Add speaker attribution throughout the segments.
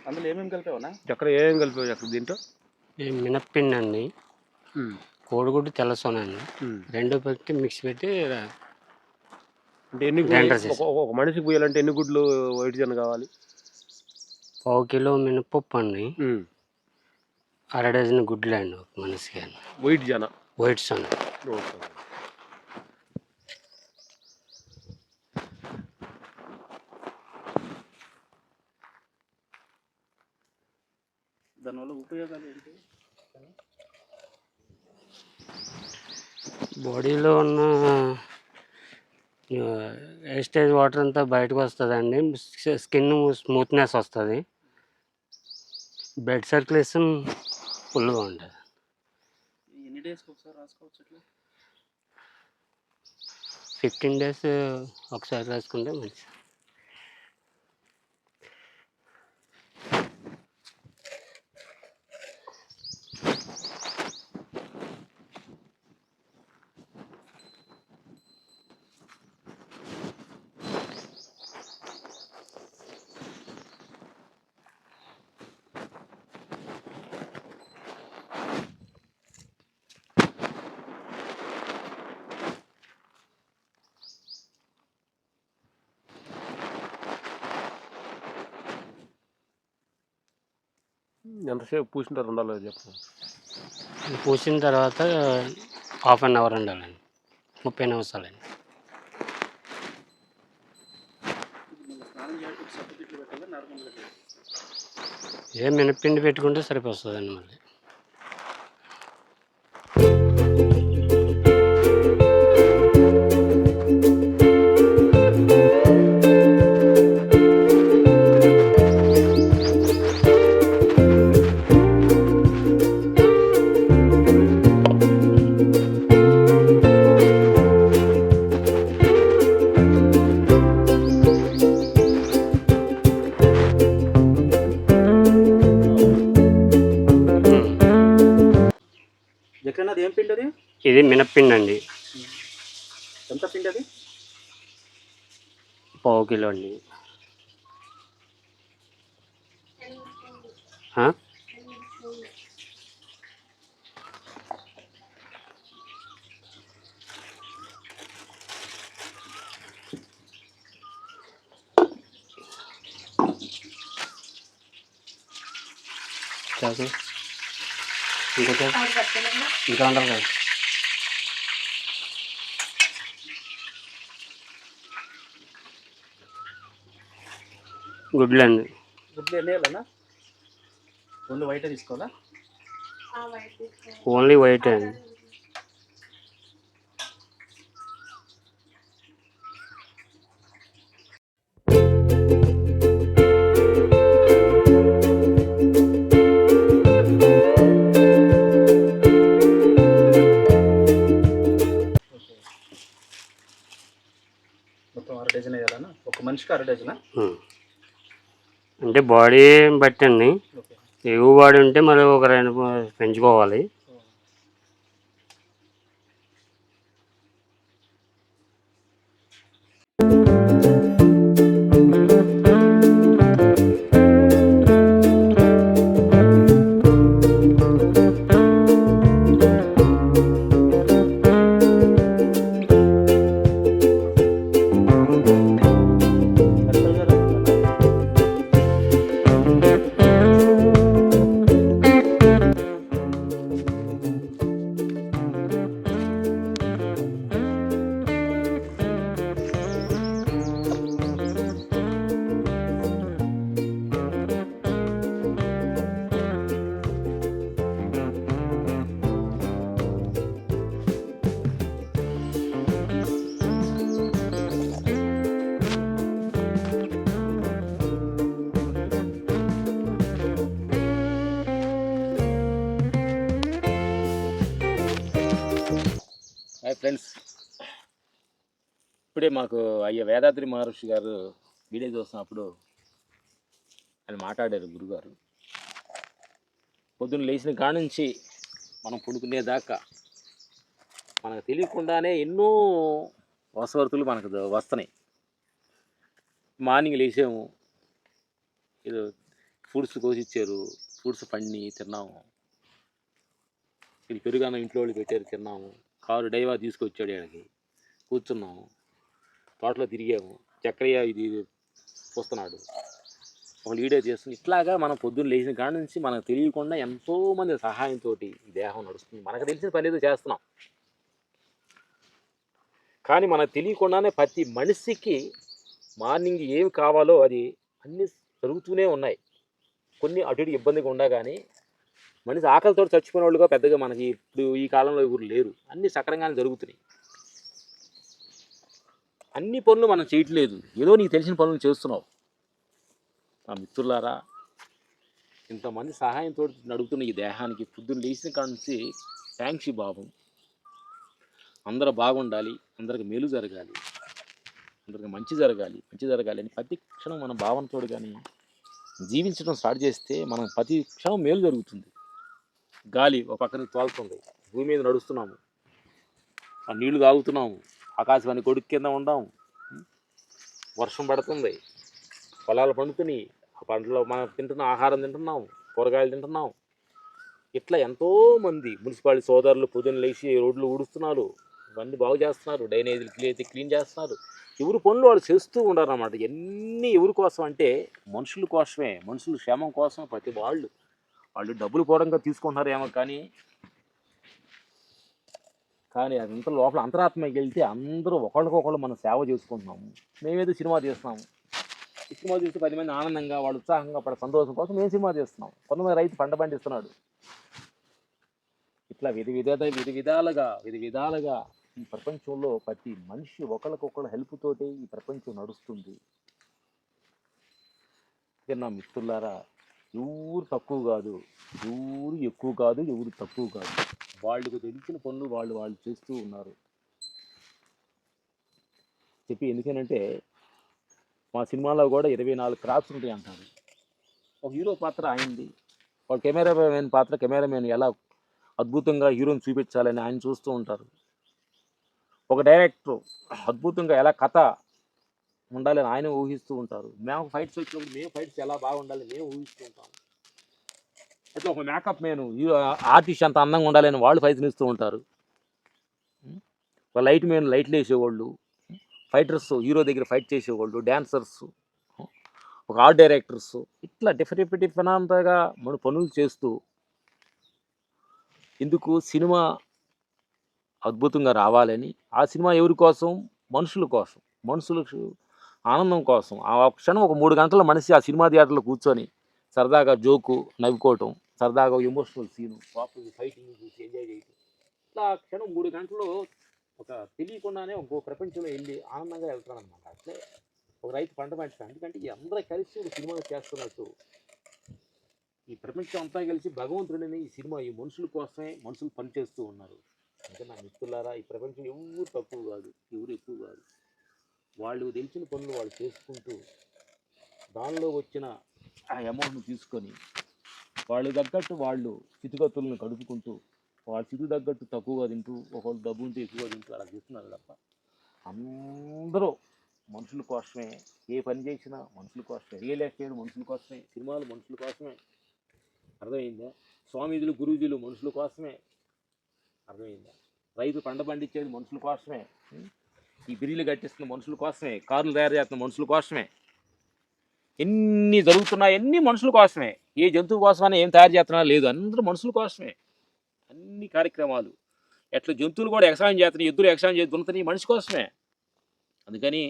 Speaker 1: అందులో ఏమేమి కలిపావన్నా?
Speaker 2: ఎక్కడ ఏమేమి కలిపావు ఎక్కడ దీంట్లో?
Speaker 3: మినప్పిండి అండి, కోడిగుడ్డు తెల్లసోన అండి, రెండు పెట్టి మిక్స్ పెట్టి
Speaker 2: అంటే ఎన్ని ఒక మనిషికి పోయాలంటే ఎన్ని గుడ్లు వైట్ జొన్న కావాలి?
Speaker 3: 1/2 కిలో మినపప్పు అండి, 1/2 డజన్ గుడ్లు అండి ఒక మనిషికి.
Speaker 2: వైట్ జొన్న,
Speaker 3: వైట్ సోన.
Speaker 1: దానివల్ల ఉపయోగాలు ఏంటి?
Speaker 3: బాడీలో ఉన్న వేస్టేజ్ వాటర్ అంతా బయటకు వస్తుందండి, స్కిన్ స్మూత్నెస్ వస్తుంది, బ్లడ్ సర్క్యులేషన్ ఫుల్గా ఉంటుంది.
Speaker 1: ఎన్ని డేస్కి ఒకసారి రాసుకోవచ్చు?
Speaker 3: 15 days ఒకసారి రాసుకుంటే మంచిది.
Speaker 2: ఎంతసేపు పూసిన తర్వాత ఉండాలో చెప్పు.
Speaker 3: పూసిన తర్వాత 1/2 hour ఉండాలండి, 30 నిమిషాలండి. మినప్పిండి పెట్టుకుంటే సరిపోతుందండి. మళ్ళీ
Speaker 1: ఏం పిండి అది?
Speaker 3: ఇది మినప్పిండి అండి.
Speaker 1: ఎంత పిండి అది?
Speaker 3: 1/2 కిలో అండి. ఇంకా ఉండదు. గుడ్లు అండి.
Speaker 1: గుడ్లు ఎన్ని వేయాలన్నా? ఓన్లీ వైట్ తీసుకోవాలా?
Speaker 3: ఓన్లీ వైట్ అండి.
Speaker 1: మొత్తం 1/2 డజన్ వేయాలన్నా? ఒక మనిషికి 1/2 డజనా?
Speaker 3: అంటే బాడీ బట్టి అండి, ఎక్కువ బాడీ ఉంటే మరి ఒక 2 పెంచుకోవాలి.
Speaker 2: ఫ్రెండ్స్, ఇప్పుడే మాకు అయ్యే వేదాద్రి మహర్షి గారు వీడియో చూస్తున్నప్పుడు ఆయన మాట్లాడారు. గురుగారు పొద్దున్న లేచిన కాడ నుంచి మనం పడుకునేదాకా మనకు తెలియకుండానే ఎన్నో వసవర్తులు మనకు వస్తున్నాయి. మార్నింగ్ లేసాము, ఏదో ఫ్రూట్స్ కోసిచ్చారు, ఫ్రూట్స్ పండి తిన్నాము. ఇది పెరుగన్నం ఇంట్లో వాళ్ళు పెట్టారు తిన్నాము. కారు డైవా తీసుకొచ్చాడు ఇక్కడికి, కూర్చున్నాము, తోటలో తిరిగాము. చక్రయ్య ఇది చూస్తున్నాడు, ఒకళ్ళు వీడియో చేస్తుంది. ఇట్లాగా మనం పొద్దున్న లేచిన కాడ నుంచి మనకు తెలియకుండా ఎంతోమంది సహాయంతో ఈ దేహం నడుస్తుంది. మనకు తెలిసిన పని ఏదో చేస్తున్నాం, కానీ మనకు తెలియకుండానే ప్రతి మనిషికి మార్నింగ్ ఏమి కావాలో అది అన్నీ జరుగుతూనే ఉన్నాయి. కొన్ని అటు ఇటు ఇబ్బందిగా ఉన్నా కానీ మనిషి ఆకలితో చచ్చిపోయిన వాళ్ళుగా పెద్దగా మనకి ఇప్పుడు ఈ కాలంలో ఎవరు లేరు. అన్నీ సక్రంగానే జరుగుతున్నాయి. అన్ని పనులు మనం చేయట్లేదు, ఏదో నీకు తెలిసిన పనులు చేస్తున్నావు. నా మిత్రులారా, ఇంతమంది సహాయంతో నడుపుతున్న ఈ దేహానికి పొద్దున్న లేచిన కాడ నుంచి థ్యాంక్స్ భావం. అందరూ బాగుండాలి, అందరికి మేలు జరగాలి, అందరికి మంచి జరగాలి అని ప్రతి క్షణం మన భావనతో కానీ జీవించడం స్టార్ట్ చేస్తే మనం ప్రతి క్షణం మేలు జరుగుతుంది. గాలి ఒక పక్కన తోలుతుంది, భూమి మీద నడుస్తున్నాము, ఆ నీళ్లు తాగుతున్నాము, ఆకాశవాణి కొడుకు కింద ఉండాము, వర్షం పడుతుంది, పొలాలు పండుతున్నాయి, ఆ పంటలో మనం తింటున్న ఆహారం తింటున్నాము, కూరగాయలు తింటున్నాం. ఇట్లా ఎంతోమంది మున్సిపాలిటీ సోదరులు పొద్దున్న లేచి రోడ్లు ఊడుస్తున్నారు, ఇవన్నీ బాగు చేస్తున్నారు, డ్రైనేజీలు క్లీన్ చేస్తున్నారు. ఎవరి పనులు వాళ్ళు చేస్తూ ఉండరు అన్నమాట. ఎన్ని ఎవరి కోసం అంటే మనుషుల కోసమే, మనుషుల క్షేమం కోసమే. ప్రతి వాళ్ళు డబ్బులు పూర్వంగా తీసుకుంటున్నారేమో కానీ అదంతా లోపల అంతరాత్మకి వెళ్తే అందరూ ఒకళ్ళకొకళ్ళు మనం సేవ చేసుకుంటున్నాము. మేమేదో సినిమా తీస్తున్నాము, ఈ సినిమా చూస్తే 10 మంది ఆనందంగా వాళ్ళు ఉత్సాహంగా పడే సంతోషం కోసం మేము సినిమా తీస్తున్నాం. కొంతమంది రైతు పంట పండిస్తున్నాడు. ఇట్లా విధి విధాలుగా ఈ ప్రపంచంలో ప్రతి మనిషి ఒకళ్ళకొకళ్ళ హెల్ప్ తోటే ఈ ప్రపంచం నడుస్తుంది. నా మిత్రులారా, ఎవరు తక్కువ కాదు, ఎవరు ఎక్కువ కాదు, ఎవరు తక్కువ కాదు. వాళ్ళకు తెలిసిన పనులు వాళ్ళు చేస్తూ ఉన్నారు. ఎందుకనంటే మా సినిమాలో కూడా 24 క్రాఫ్ట్స్ ఉంటాయి అంటారు. ఒక హీరో పాత్ర అయింది, ఒక కెమెరామెన్ పాత్ర కెమెరామెన్ ఎలా అద్భుతంగా హీరోని చూపించాలని ఆయన చూస్తూ ఉంటారు. ఒక డైరెక్టర్ అద్భుతంగా ఎలా కథ ఉండాలని ఆయన ఊహిస్తూ ఉంటారు. మేము ఫైట్స్ వచ్చినప్పుడు మేము ఫైట్స్ ఎలా బాగుండాలని మేము ఊహిస్తూ ఉంటాము. అయితే ఒక మేకప్ మ్యాన్ ఆర్టిస్ట్ అంత అందంగా ఉండాలని వాళ్ళు ఫైట్స్ ఇస్తూ ఉంటారు. ఒక లైట్ మ్యాన్ లైట్లు వేసేవాళ్ళు, ఫైటర్స్ హీరో దగ్గర ఫైట్ చేసేవాళ్ళు, డ్యాన్సర్స్, ఒక ఆర్ట్ డైరెక్టర్స్, ఇట్లా డిఫరెంట్గా మన పనులు చేస్తూ ఎందుకు సినిమా అద్భుతంగా రావాలని. ఆ సినిమా ఎవరి కోసం? మనుషుల కోసం, మనుషులకు ఆనందం కోసం. ఆ క్షణం ఒక 3 గంటల మనిషి ఆ సినిమా థియేటర్లో కూర్చొని సరదాగా జోకు నవ్వుకోవటం, సరదాగా ఎమోషనల్ సీను, పాపులు ఫైటింగ్ చూసి ఎంజాయ్ చేయటం. ఇట్లా ఆ క్షణం 3 గంటలు ఒక తెలియకుండానే ఇంకో ప్రపంచంలో వెళ్ళి ఆనందంగా వెళ్తాను అనమాట. అట్లే ఒక రైతు పంట పండిస్తాను. ఎందుకంటే ఈ అందరూ కలిసి ఒక సినిమా చేస్తున్నట్టు ఈ ప్రపంచం అంతా కలిసి భగవంతుడిని ఈ సినిమా ఈ మనుషుల కోసమే మనుషులు పనిచేస్తూ ఉన్నారు. అంటే నా మిత్రులారా, ఈ ప్రపంచం ఎవరు తక్కువ కాదు, ఎవరు ఎక్కువ కాదు. వాళ్ళు తెలిసిన పనులు వాళ్ళు చేసుకుంటూ దానిలో వచ్చిన ఆ అమౌంట్ను తీసుకొని వాళ్ళు తగ్గట్టు వాళ్ళు స్థితిగతులను గడుపుకుంటూ వాళ్ళ స్థితి తగ్గట్టు తక్కువగా తింటూ ఒకళ్ళు డబ్బు ఉంటే ఎక్కువగా తింటూ అలా చేస్తున్నారు తప్ప అందరూ మనుషుల కోసమే. ఏ పని చేసినా మనుషుల కోసమే, రియల్ ఎస్టేట్ మనుషుల కోసమే, సినిమాలు మనుషుల కోసమే. అర్థమైందా? స్వామీజులు గురూజీలు మనుషుల కోసమే. అర్థమైందా? రైతు పంట పండించేది మనుషుల కోసమే, ఈ బిర్రీలు కట్టిస్తున్న మనుషుల కోసమే, కార్లు తయారు చేస్తున్న మనుషుల కోసమే. ఎన్ని జరుగుతున్నాయి అన్ని మనుషుల కోసమే. ఏ జంతువు కోసమైనా ఏం తయారు చేస్తున్నా లేదు, అందరూ మనుషుల కోసమే అన్ని కార్యక్రమాలు. ఎట్లా జంతువులు కూడా ఎక్సర్సైజ్ చేస్తున్నాయి, ఎద్దులు ఎక్సర్సైజ్ చేసి దున్నుతున్నాయి మనిషి కోసమే. అందుకని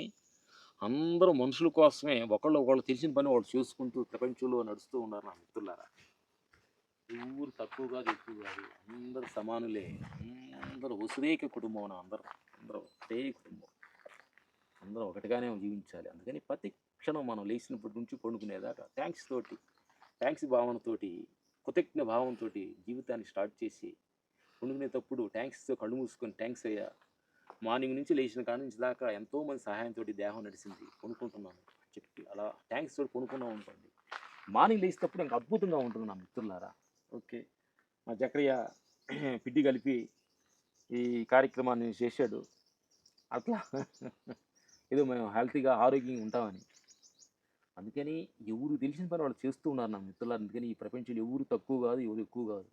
Speaker 2: అందరూ మనుషుల కోసమే ఒకళ్ళు తెలిసిన పని వాళ్ళు చూసుకుంటూ ప్రపంచంలో నడుస్తూ ఉన్నారు నా మిత్రులారా. ఊరు తక్కువ కాదు, ఎక్కువ కాదు, అందరూ సమానులే, అందరూ వసుదేక కుటుంబం. అందరూ ఒకే కుటుంబం, అందరూ ఒకటిగానే జీవించాలి. అందుకని ప్రతి క్షణం మనం లేచినప్పటి నుంచి పండుకునేదాకా థ్యాంక్స్ భావనతోటి, కృతజ్ఞ భావంతో జీవితాన్ని స్టార్ట్ చేసి పండుకునేటప్పుడు థ్యాంక్స్తో కళ్ళు మూసుకొని థ్యాంక్స్ అయ్యా, మార్నింగ్ నుంచి లేచిన కాడ నుంచి దాకా ఎంతోమంది సహాయంతో దేహం నడిచింది, కొనుక్కుంటున్నాను చెప్పి అలా థ్యాంక్స్ తోటి కొనుక్కున్నా ఉంటుంది. మార్నింగ్ లేచేటప్పుడు ఇంకా అద్భుతంగా ఉంటుంది నా మిత్రులారా. ఓకే, మా చక్రయ్య పిడ్డి కలిపి ఈ కార్యక్రమాన్ని చేశాడు. అట్లా ఏదో మేము హెల్తీగా ఆరోగ్యంగా ఉంటామని. అందుకని ఎవరు తెలిసిన పని వాళ్ళు చేస్తూ ఉన్నారు నా మిత్రులారు. అందుకని ఈ ప్రపంచంలో ఎవరు తక్కువ కాదు, ఎవరు ఎక్కువ కాదు.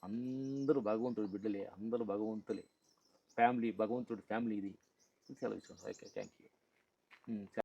Speaker 2: అందరూ భగవంతుడి బిడ్డలే, అందరూ భగవంతులే. ఫ్యామిలీ, భగవంతుడి ఫ్యామిలీ ఇది. సెలవు ఇచ్చాను. Okay, thank you.